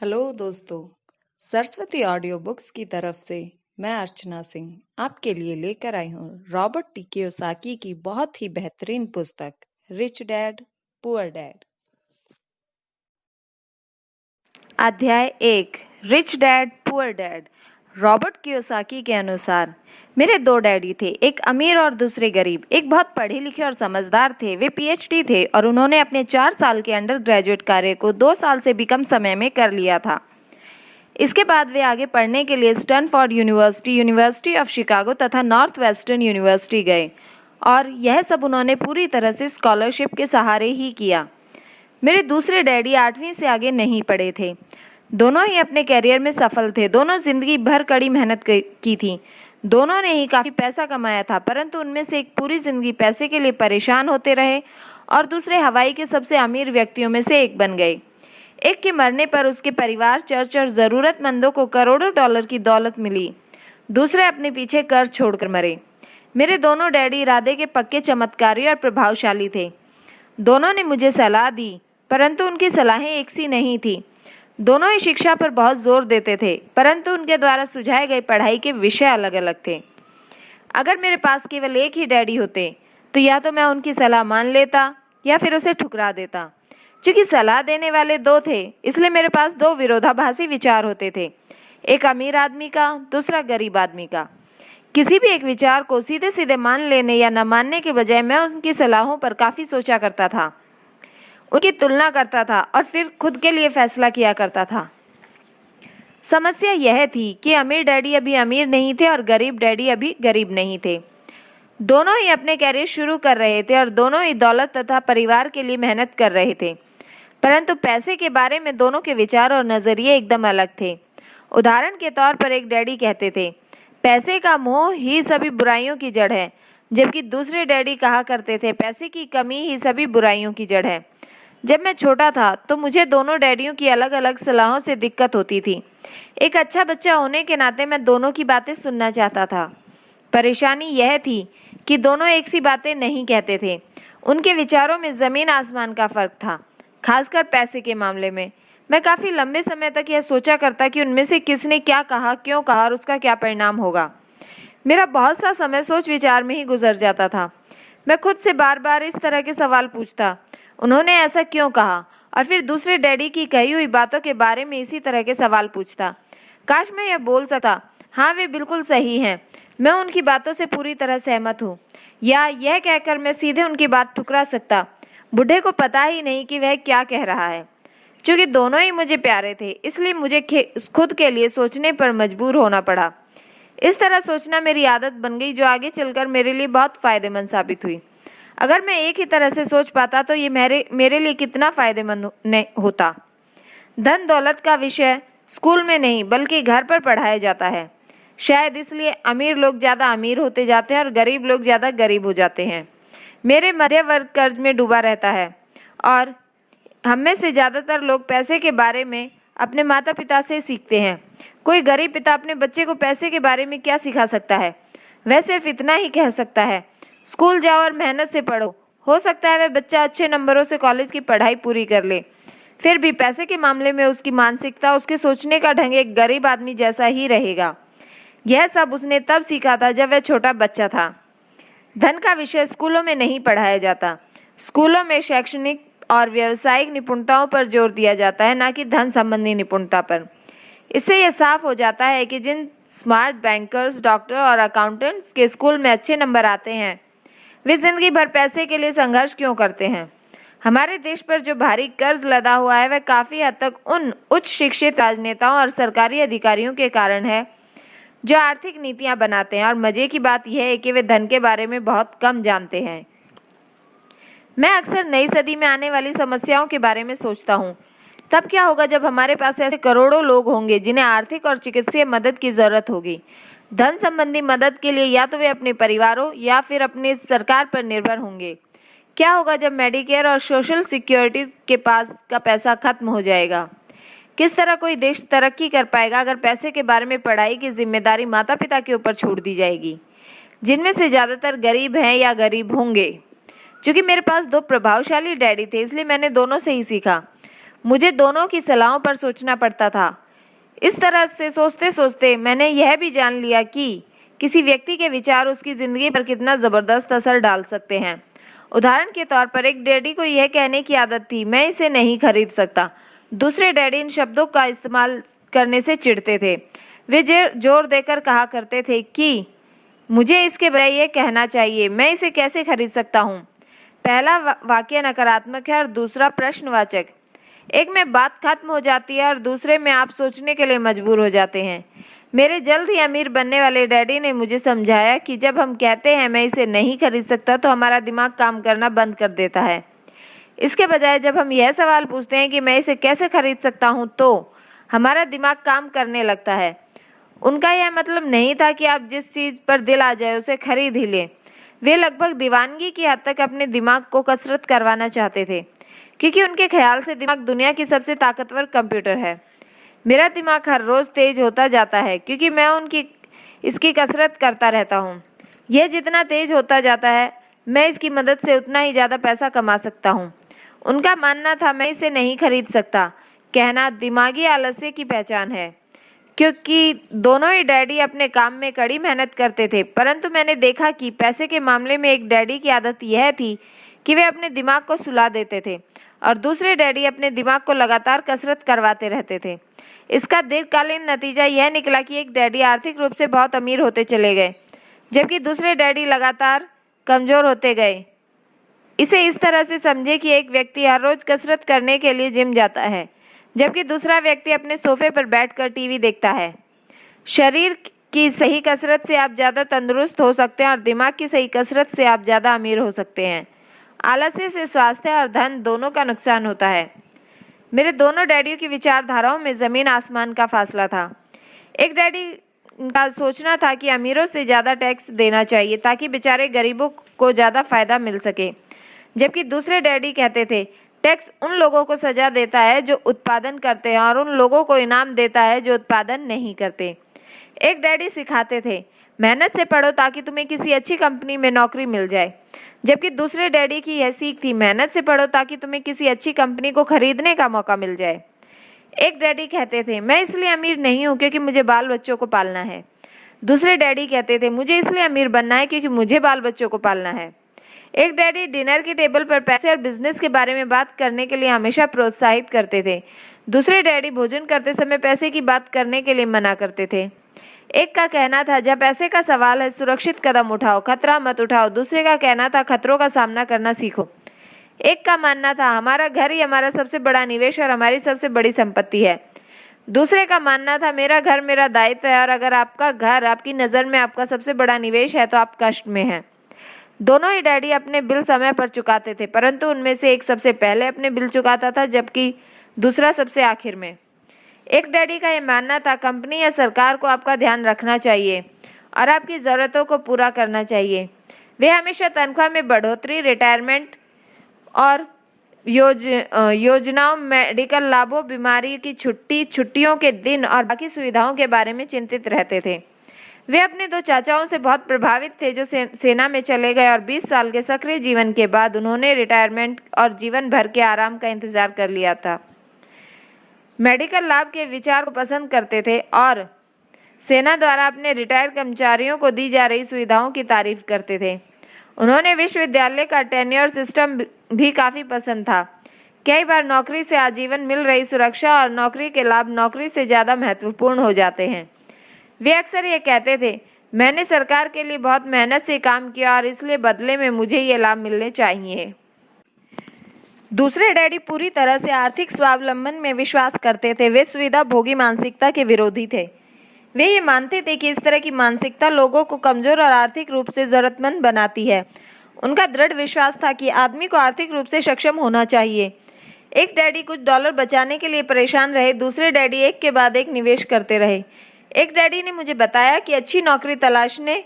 Hello दोस्तों, Saraswati audio books की तरफ से मैं अर्चना सिंह आपके लिए लेकर आई हूँ रॉबर्ट टी कियोसाकी की बहुत ही बेहतरीन पुस्तक रिच डैड पुअर डैड। अध्याय 1 rich dad poor dad. Robert Kiyosaki के अनुसार मेरे दो डैडी थे, एक अमीर और दूसरे गरीब। एक बहुत पढ़े लिखे और समझदार थे, वे पीएचडी थे और उन्होंने अपने 4 साल के अंडर ग्रेजुएट कार्य को 2 साल से भी कम समय में कर लिया था। इसके बाद वे आगे पढ़ने के लिए Stanford university, university of Chicago तथा नॉर्थ वेस्टर्न यूनिवर्सिटी गए और यह सब उन्होंने पूरी तरह से स्कॉलरशिप के सहारे ही किया। मेरे दूसरे डैडी 8वीं से आगे नहीं पढ़े थे। दोनों ही अपने करियर में सफल थे। दोनों जिंदगी भर कड़ी मेहनत की थी। दोनों ने ही काफ़ी पैसा कमाया था, परंतु उनमें से एक पूरी जिंदगी पैसे के लिए परेशान होते रहे और दूसरे हवाई के सबसे अमीर व्यक्तियों में से एक बन गए। एक के मरने पर उसके परिवार, चर्च और ज़रूरतमंदों को करोड़ों डॉलर की दौलत मिली। दूसरे अपने पीछे कर्ज छोड़कर मरे। मेरे दोनों डैडी इरादे के पक्के, चमत्कारी और प्रभावशाली थे। दोनों ने मुझे सलाह दी, परंतु उनकी सलाहें एक सी नहीं थी। दोनों ही शिक्षा पर बहुत जोर देते थे, परंतु उनके द्वारा सुझाए गए पढ़ाई के विषय अलग अलग थे। अगर मेरे पास केवल एक ही डैडी होते तो या तो मैं उनकी सलाह मान लेता या फिर उसे ठुकरा देता। चूंकि सलाह देने वाले दो थे, इसलिए मेरे पास दो विरोधाभासी विचार होते थे, एक अमीर आदमी का, दूसरा गरीब आदमी का। किसी भी एक विचार को सीधे सीधे मान लेने या न मानने के बजाय मैं उनकी सलाहों पर काफ़ी सोचा करता था, उनकी तुलना करता था और फिर खुद के लिए फैसला किया करता था। समस्या यह थी कि अमीर डैडी अभी अमीर नहीं थे और गरीब डैडी अभी गरीब नहीं थे। दोनों ही अपने कैरियर शुरू कर रहे थे और दोनों ही दौलत तथा परिवार के लिए मेहनत कर रहे थे, परंतु पैसे के बारे में दोनों के विचार और नज़रिए एकदम अलग थे। उदाहरण के तौर पर एक डैडी कहते थे, पैसे का मोह ही सभी बुराइयों की जड़ है, जबकि दूसरे डैडी कहा करते थे, पैसे की कमी ही सभी बुराइयों की जड़ है। जब मैं छोटा था तो मुझे दोनों डैडियों की अलग अलग सलाहों से दिक्कत होती थी। एक अच्छा बच्चा होने के नाते मैं दोनों की बातें सुनना चाहता था। परेशानी यह थी कि दोनों एक सी बातें नहीं कहते थे। उनके विचारों में ज़मीन आसमान का फ़र्क था, खासकर पैसे के मामले में। मैं काफ़ी लंबे समय तक यह सोचा करता कि उनमें से किसने क्या कहा, क्यों कहा और उसका क्या परिणाम होगा। मेरा बहुत सा समय सोच विचार में ही गुजर जाता था। मैं खुद से बार बार इस तरह के सवाल पूछता, उन्होंने ऐसा क्यों कहा, और फिर दूसरे डैडी की कही हुई बातों के बारे में इसी तरह के सवाल पूछता। काश मैं यह बोल सकता, हाँ वे बिल्कुल सही हैं, मैं उनकी बातों से पूरी तरह सहमत हूँ, या यह कहकर मैं सीधे उनकी बात ठुकरा सकता, बूढ़े को पता ही नहीं कि वह क्या कह रहा है। चूँकि दोनों ही मुझे प्यारे थे, इसलिए मुझे खुद के लिए सोचने पर मजबूर होना पड़ा। इस तरह सोचना मेरी आदत बन गई, जो आगे चलकर मेरे लिए बहुत फ़ायदेमंद साबित हुई। अगर मैं एक ही तरह से सोच पाता तो ये मेरे लिए कितना फ़ायदेमंद होता। धन दौलत का विषय स्कूल में नहीं बल्कि घर पर पढ़ाया जाता है। शायद इसलिए अमीर लोग ज़्यादा अमीर होते जाते हैं और गरीब लोग ज़्यादा गरीब हो जाते हैं। मेरे मध्य वर्ग कर्ज में डूबा रहता है और हम में से ज़्यादातर लोग पैसे के बारे में अपने माता पिता से सीखते हैं। कोई गरीब पिता अपने बच्चे को पैसे के बारे में क्या सिखा सकता है? वह सिर्फ इतना ही कह सकता है, स्कूल जाओ और मेहनत से पढ़ो। हो सकता है वह बच्चा अच्छे नंबरों से कॉलेज की पढ़ाई पूरी कर ले, फिर भी पैसे के मामले में उसकी मानसिकता, उसके सोचने का ढंग एक गरीब आदमी जैसा ही रहेगा। यह सब उसने तब सीखा था जब वह छोटा बच्चा था। धन का विषय स्कूलों में नहीं पढ़ाया जाता। स्कूलों में शैक्षणिक और व्यावसायिक निपुणताओं पर जोर दिया जाता है, न कि धन संबंधी निपुणता पर। इससे यह साफ हो जाता है कि जिन स्मार्ट बैंकर्स, डॉक्टर और अकाउंटेंट्स के स्कूल में अच्छे नंबर आते हैं, वे जिंदगी भर पैसे के लिए संघर्ष क्यों करते हैं। हमारे देश पर जो भारी कर्ज लदा हुआ है, वह काफ़ी हद तक उन उच्च शिक्षित राजनेताओं और सरकारी अधिकारियों के कारण है जो आर्थिक नीतियां बनाते हैं। और मज़े की बात यह है कि वे धन के बारे में बहुत कम जानते हैं। मैं अक्सर नई सदी में आने वाली समस्याओं के बारे में सोचता हूँ। तब क्या होगा जब हमारे पास ऐसे करोड़ों लोग होंगे जिन्हें आर्थिक और चिकित्सीय मदद की ज़रूरत होगी। धन संबंधी मदद के लिए या तो वे अपने परिवारों या फिर अपनी सरकार पर निर्भर होंगे। क्या होगा जब मेडिकेयर और सोशल सिक्योरिटी के पास का पैसा खत्म हो जाएगा? किस तरह कोई देश तरक्की कर पाएगा अगर पैसे के बारे में पढ़ाई की जिम्मेदारी माता पिता के ऊपर छोड़ दी जाएगी, जिनमें से ज़्यादातर गरीब हैं या गरीब होंगे? चूँकि मेरे पास दो प्रभावशाली डैडी थे, इसलिए मैंने दोनों से ही सीखा। मुझे दोनों की सलाहों पर सोचना पड़ता था। इस तरह से सोचते सोचते मैंने यह भी जान लिया कि किसी व्यक्ति के विचार उसकी ज़िंदगी पर कितना ज़बरदस्त असर डाल सकते हैं। उदाहरण के तौर पर एक डैडी को यह कहने की आदत थी, मैं इसे नहीं खरीद सकता। दूसरे डैडी इन शब्दों का इस्तेमाल करने से चिढ़ते थे। वे जोर देकर कहा करते थे कि मुझे इसके बजाय ये कहना चाहिए, मैं इसे कैसे खरीद सकता हूँ। पहला वाक्य नकारात्मक है और दूसरा प्रश्नवाचक। एक में बात खत्म हो जाती है और दूसरे में आप सोचने के लिए मजबूर हो जाते हैं। मेरे जल्द ही अमीर बनने वाले डैडी ने मुझे समझाया कि जब हम कहते हैं मैं इसे नहीं खरीद सकता तो हमारा दिमाग काम करना बंद कर देता है। इसके बजाय जब हम यह सवाल पूछते हैं कि मैं इसे कैसे खरीद सकता हूँ तो हमारा दिमाग काम करने लगता है। उनका यह मतलब नहीं था कि आप जिस चीज़ पर दिल आ जाए उसे खरीद ही लें। वे लगभग दीवानगी की हद तक अपने दिमाग को कसरत करवाना चाहते थे, क्योंकि उनके ख्याल से दिमाग दुनिया की सबसे ताकतवर कंप्यूटर है। मेरा दिमाग हर रोज़ तेज होता जाता है क्योंकि मैं इसकी कसरत करता रहता हूँ। यह जितना तेज होता जाता है मैं इसकी मदद से उतना ही ज़्यादा पैसा कमा सकता हूँ। उनका मानना था मैं इसे नहीं खरीद सकता कहना दिमागी आलस्य की पहचान है। क्योंकि दोनों ही डैडी अपने काम में कड़ी मेहनत करते थे, परंतु मैंने देखा कि पैसे के मामले में एक डैडी की आदत यह थी कि वे अपने दिमाग को सुला देते थे और दूसरे डैडी अपने दिमाग को लगातार कसरत करवाते रहते थे। इसका दीर्घकालीन नतीजा यह निकला कि एक डैडी आर्थिक रूप से बहुत अमीर होते चले गए, जबकि दूसरे डैडी लगातार कमज़ोर होते गए। इसे इस तरह से समझे कि एक व्यक्ति हर रोज़ कसरत करने के लिए जिम जाता है, जबकि दूसरा व्यक्ति अपने सोफे पर बैठकर टीवी देखता है। शरीर की सही कसरत से आप ज़्यादा तंदुरुस्त हो सकते हैं और दिमाग की सही कसरत से आप ज़्यादा अमीर हो सकते हैं। आलस्य से स्वास्थ्य और धन दोनों का नुकसान होता है। मेरे दोनों डैडियों की विचारधाराओं में ज़मीन आसमान का फासला था। एक डैडी का सोचना था कि अमीरों से ज़्यादा टैक्स देना चाहिए ताकि बेचारे गरीबों को ज़्यादा फायदा मिल सके, जबकि दूसरे डैडी कहते थे टैक्स उन लोगों को सजा देता है जो उत्पादन करते हैं और उन लोगों को इनाम देता है जो उत्पादन नहीं करते। एक डैडी सिखाते थे मेहनत से पढ़ो ताकि तुम्हें किसी अच्छी कंपनी में नौकरी मिल जाए, जबकि दूसरे डैडी की यह सीख थी मेहनत से पढ़ो ताकि तुम्हें किसी अच्छी कंपनी को खरीदने का मौका मिल जाए। एक डैडी कहते थे मैं इसलिए अमीर नहीं हूँ क्योंकि मुझे बाल बच्चों को पालना है। दूसरे डैडी कहते थे मुझे इसलिए अमीर बनना है क्योंकि मुझे बाल बच्चों को पालना है। एक डैडी डिनर की टेबल पर पैसे और बिजनेस के बारे में बात करने के लिए हमेशा प्रोत्साहित करते थे। दूसरे डैडी भोजन करते समय पैसे की बात करने के लिए मना करते थे। एक का कहना था जब पैसे का सवाल है सुरक्षित कदम उठाओ, खतरा मत उठाओ। दूसरे का कहना था खतरों का सामना करना सीखो। एक का मानना था हमारा घर ही हमारा सबसे बड़ा निवेश और हमारी सबसे बड़ी संपत्ति है। दूसरे का मानना था मेरा घर मेरा दायित्व है और अगर आपका घर आपकी नज़र में आपका सबसे बड़ा निवेश है तो आप कष्ट में हैं। दोनों ही डैडी अपने बिल समय पर चुकाते थे, परंतु उनमें से एक सबसे पहले अपने बिल चुकाता था जबकि दूसरा सबसे आखिर में। एक डैडी का यह मानना था कंपनी या सरकार को आपका ध्यान रखना चाहिए और आपकी ज़रूरतों को पूरा करना चाहिए। वे हमेशा तनख्वाह में बढ़ोतरी, रिटायरमेंट और योजनाओं, मेडिकल लाभों, बीमारी की छुट्टियों के दिन और बाकी सुविधाओं के बारे में चिंतित रहते थे। वे अपने दो चाचाओं से बहुत प्रभावित थे जो सेना में चले गए और 20 साल के सक्रिय जीवन के बाद उन्होंने रिटायरमेंट और जीवन भर के आराम का इंतजार कर लिया था। मेडिकल लाभ के विचार को पसंद करते थे और सेना द्वारा अपने रिटायर्ड कर्मचारियों को दी जा रही सुविधाओं की तारीफ करते थे। उन्होंने विश्वविद्यालय का टेन्योर सिस्टम भी काफ़ी पसंद था। कई बार नौकरी से आजीवन मिल रही सुरक्षा और नौकरी के लाभ नौकरी से ज़्यादा महत्वपूर्ण हो जाते हैं। वे अक्सर ये कहते थे मैंने सरकार के लिए बहुत मेहनत से काम किया और इसलिए बदले में मुझे ये लाभ मिलने चाहिए। दूसरे डैडी पूरी तरह से आर्थिक स्वावलंबन में विश्वास करते थे। वे सुविधा भोगी मानसिकता के विरोधी थे। वे ये मानते थे कि इस तरह की मानसिकता लोगों को कमज़ोर और आर्थिक रूप से ज़रूरतमंद बनाती है। उनका दृढ़ विश्वास था कि आदमी को आर्थिक रूप से सक्षम होना चाहिए। एक डैडी कुछ डॉलर बचाने के लिए परेशान रहे, दूसरे डैडी एक के बाद एक निवेश करते रहे। एक डैडी ने मुझे बताया कि अच्छी नौकरी तलाशने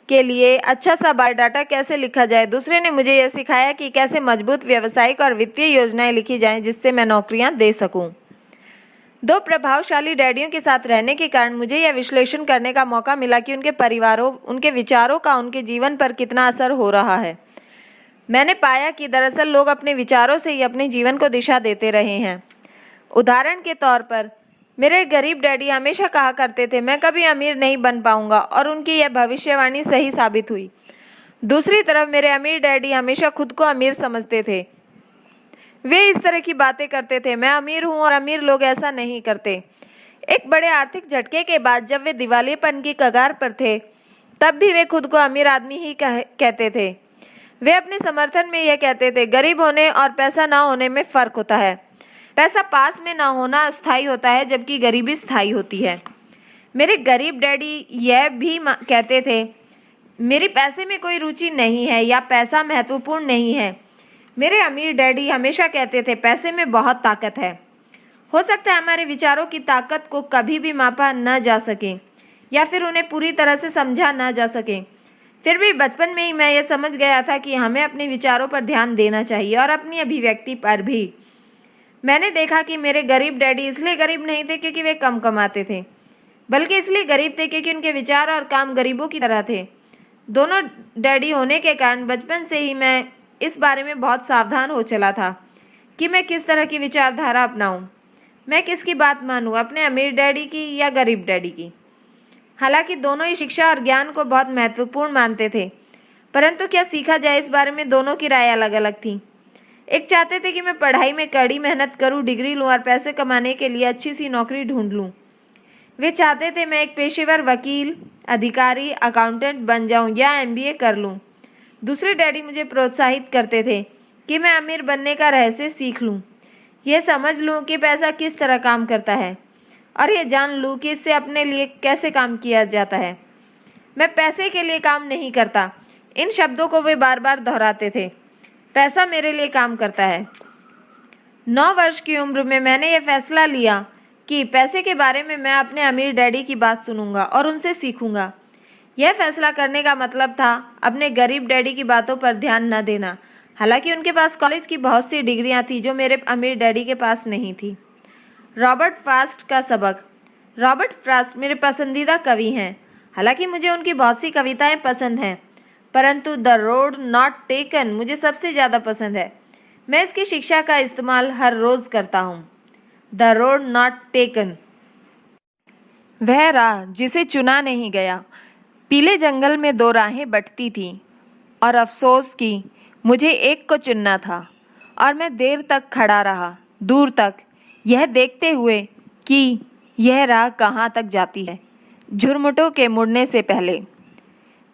के लिए अच्छा सा बायोडाटा कैसे लिखा जाए। दूसरे ने मुझे यह सिखाया कि कैसे मजबूत व्यावसायिक और वित्तीय योजनाएं लिखी जाएं जिससे मैं नौकरियां दे सकूं। दो प्रभावशाली डैडियों के साथ रहने के कारण मुझे यह विश्लेषण करने का मौका मिला कि उनके विचारों का उनके जीवन पर कितना असर हो रहा है। मैंने पाया कि दरअसल लोग अपने विचारों से ही अपने जीवन को दिशा देते रहे हैं। उदाहरण के तौर पर मेरे गरीब डैडी हमेशा कहा करते थे मैं कभी अमीर नहीं बन पाऊंगा, और उनकी यह भविष्यवाणी सही साबित हुई। दूसरी तरफ मेरे अमीर डैडी हमेशा खुद को अमीर समझते थे। वे इस तरह की बातें करते थे, मैं अमीर हूँ और अमीर लोग ऐसा नहीं करते। एक बड़े आर्थिक झटके के बाद जब वे दिवालियेपन की कगार पर थे, तब भी वे खुद को अमीर आदमी ही कहते थे। वे अपने समर्थन में यह कहते थे, गरीब होने और पैसा ना होने में फ़र्क होता है। पैसा पास में ना होना अस्थायी होता है, जबकि गरीबी स्थायी होती है। मेरे गरीब डैडी यह भी कहते थे, मेरी पैसे में कोई रुचि नहीं है या पैसा महत्वपूर्ण नहीं है। मेरे अमीर डैडी हमेशा कहते थे, पैसे में बहुत ताकत है। हो सकता है हमारे विचारों की ताकत को कभी भी मापा न जा सके या फिर उन्हें पूरी तरह से समझा न जा सके। फिर भी बचपन में ही मैं ये समझ गया था कि हमें अपने विचारों पर ध्यान देना चाहिए और अपनी अभिव्यक्ति पर भी। मैंने देखा कि मेरे गरीब डैडी इसलिए गरीब नहीं थे क्योंकि वे कम कमाते थे, बल्कि इसलिए गरीब थे क्योंकि उनके विचार और काम गरीबों की तरह थे। दोनों डैडी होने के कारण बचपन से ही मैं इस बारे में बहुत सावधान हो चला था कि मैं किस तरह की विचारधारा अपनाऊं। मैं किसकी बात मानूं, अपने अमीर डैडी की या गरीब डैडी की। हालांकि दोनों ही शिक्षा और ज्ञान को बहुत महत्वपूर्ण मानते थे, परंतु क्या सीखा जाए इस बारे में दोनों की राय अलग अलग थी। एक चाहते थे कि मैं पढ़ाई में कड़ी मेहनत करूं, डिग्री लूं और पैसे कमाने के लिए अच्छी सी नौकरी ढूंढ लूं। वे चाहते थे मैं एक पेशेवर वकील, अधिकारी, अकाउंटेंट बन जाऊं या MBA कर लूं। दूसरे डैडी मुझे प्रोत्साहित करते थे कि मैं अमीर बनने का रहस्य सीख लूं, यह समझ लूं कि पैसा किस तरह काम करता है और ये जान लूं कि इससे अपने लिए कैसे काम किया जाता है। मैं पैसे के लिए काम नहीं करता, इन शब्दों को वे बार बार दोहराते थे। पैसा मेरे लिए काम करता है। 9 वर्ष की उम्र में मैंने यह फैसला लिया कि पैसे के बारे में मैं अपने अमीर डैडी की बात सुनूंगा और उनसे सीखूंगा। यह फैसला करने का मतलब था अपने गरीब डैडी की बातों पर ध्यान न देना। हालांकि उनके पास कॉलेज की बहुत सी डिग्रियां थी जो मेरे अमीर डैडी के पास नहीं थी। रॉबर्ट फ्रॉस्ट का सबक। रॉबर्ट फ्रॉस्ट मेरे पसंदीदा कवि हैं। हालांकि मुझे उनकी बहुत सी कविताएं पसंद हैं, परंतु द रोड नॉट टेकन मुझे सबसे ज़्यादा पसंद है। मैं इसकी शिक्षा का इस्तेमाल हर रोज़ करता हूँ। द रोड नॉट टेकन, वह राह जिसे चुना नहीं गया। पीले जंगल में 2 राहें बंटती थीं और अफसोस की मुझे एक को चुनना था, और मैं देर तक खड़ा रहा, दूर तक, यह देखते हुए कि यह राह कहाँ तक जाती है, झुरमुटों के मुड़ने से पहले।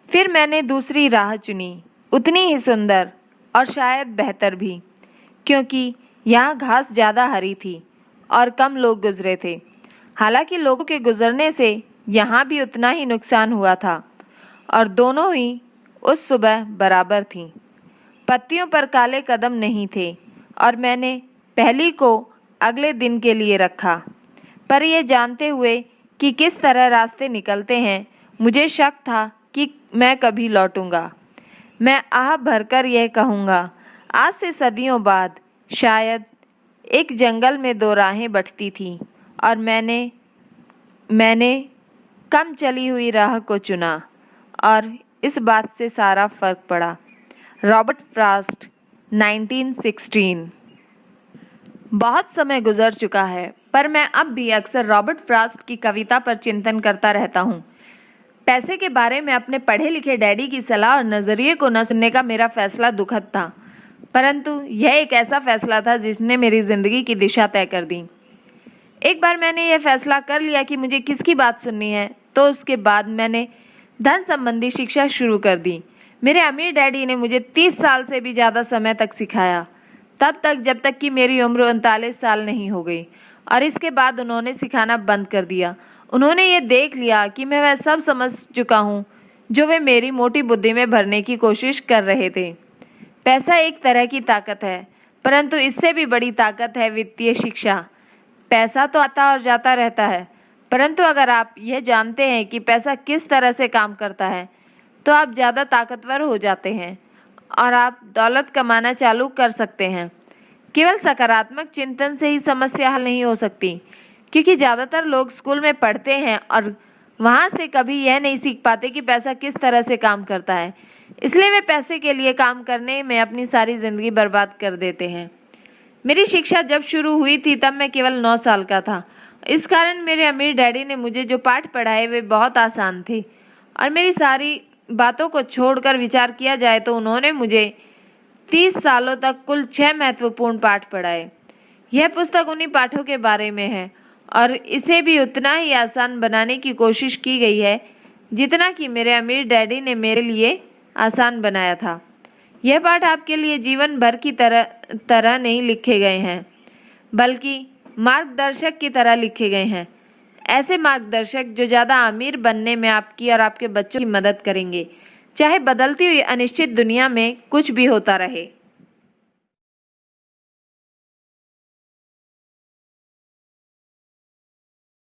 फिर मैंने दूसरी राह चुनी, उतनी ही सुंदर और शायद बेहतर भी, क्योंकि यहाँ घास ज़्यादा हरी थी और कम लोग गुजरे थे। हालांकि लोगों के गुजरने से यहाँ भी उतना ही नुकसान हुआ था, और दोनों ही उस सुबह बराबर थीं। पत्तियों पर काले कदम नहीं थे, और मैंने पहली को अगले दिन के लिए रखा। पर यह जानते हुए कि किस तरह रास्ते निकलते हैं, मुझे शक था कि मैं कभी लौटूंगा। मैं आह भरकर यह कहूँगा, आज से सदियों बाद शायद एक जंगल में 2 राहें बंटती थीं और मैंने कम चली हुई राह को चुना, और इस बात से सारा फर्क पड़ा। Robert Frost, 1916। बहुत समय गुजर चुका है, पर मैं अब भी अक्सर रॉबर्ट फ्रॉस्ट की कविता पर चिंतन करता रहता हूँ। पैसे के बारे में अपने पढ़े लिखे डैडी की सलाह और नज़रिए को न सुनने का मेरा फैसला दुखद था, परंतु यह एक ऐसा फैसला था जिसने मेरी ज़िंदगी की दिशा तय कर दी। एक बार मैंने यह फैसला कर लिया कि मुझे किसकी बात सुननी है, तो उसके बाद मैंने धन संबंधी शिक्षा शुरू कर दी। मेरे अमीर डैडी ने मुझे 30 साल से भी ज़्यादा समय तक सिखाया, तब तक जब तक कि मेरी उम्र 39 साल नहीं हो गई, और इसके बाद उन्होंने सिखाना बंद कर दिया। उन्होंने ये देख लिया कि मैं वह सब समझ चुका हूँ जो वे मेरी मोटी बुद्धि में भरने की कोशिश कर रहे थे। पैसा एक तरह की ताकत है, परंतु इससे भी बड़ी ताकत है वित्तीय शिक्षा। पैसा तो आता और जाता रहता है, परंतु अगर आप यह जानते हैं कि पैसा किस तरह से काम करता है, तो आप ज़्यादा ताकतवर हो जाते हैं और आप दौलत कमाना चालू कर सकते हैं। केवल सकारात्मक चिंतन से ही समस्या हल नहीं हो सकती, क्योंकि ज़्यादातर लोग स्कूल में पढ़ते हैं और वहाँ से कभी यह नहीं सीख पाते कि पैसा किस तरह से काम करता है, इसलिए वे पैसे के लिए काम करने में अपनी सारी ज़िंदगी बर्बाद कर देते हैं। मेरी शिक्षा जब शुरू हुई थी तब मैं केवल 9 साल का था। इस कारण मेरे अमीर डैडी ने मुझे जो पाठ पढ़ाए वे बहुत आसान थे और मेरी सारी बातों को छोड़कर विचार किया जाए तो उन्होंने मुझे 30 सालों तक कुल 6 महत्वपूर्ण पाठ पढ़ाए। यह पुस्तक उन्हीं पाठों के बारे में है और इसे भी उतना ही आसान बनाने की कोशिश की गई है जितना कि मेरे अमीर डैडी ने मेरे लिए आसान बनाया था। यह पाठ आपके लिए जीवन भर की तरह नहीं लिखे गए हैं, बल्कि मार्गदर्शक की तरह लिखे गए हैं। ऐसे मार्गदर्शक जो ज़्यादा अमीर बनने में आपकी और आपके बच्चों की मदद करेंगे, चाहे बदलती हुई अनिश्चित दुनिया में कुछ भी होता रहे।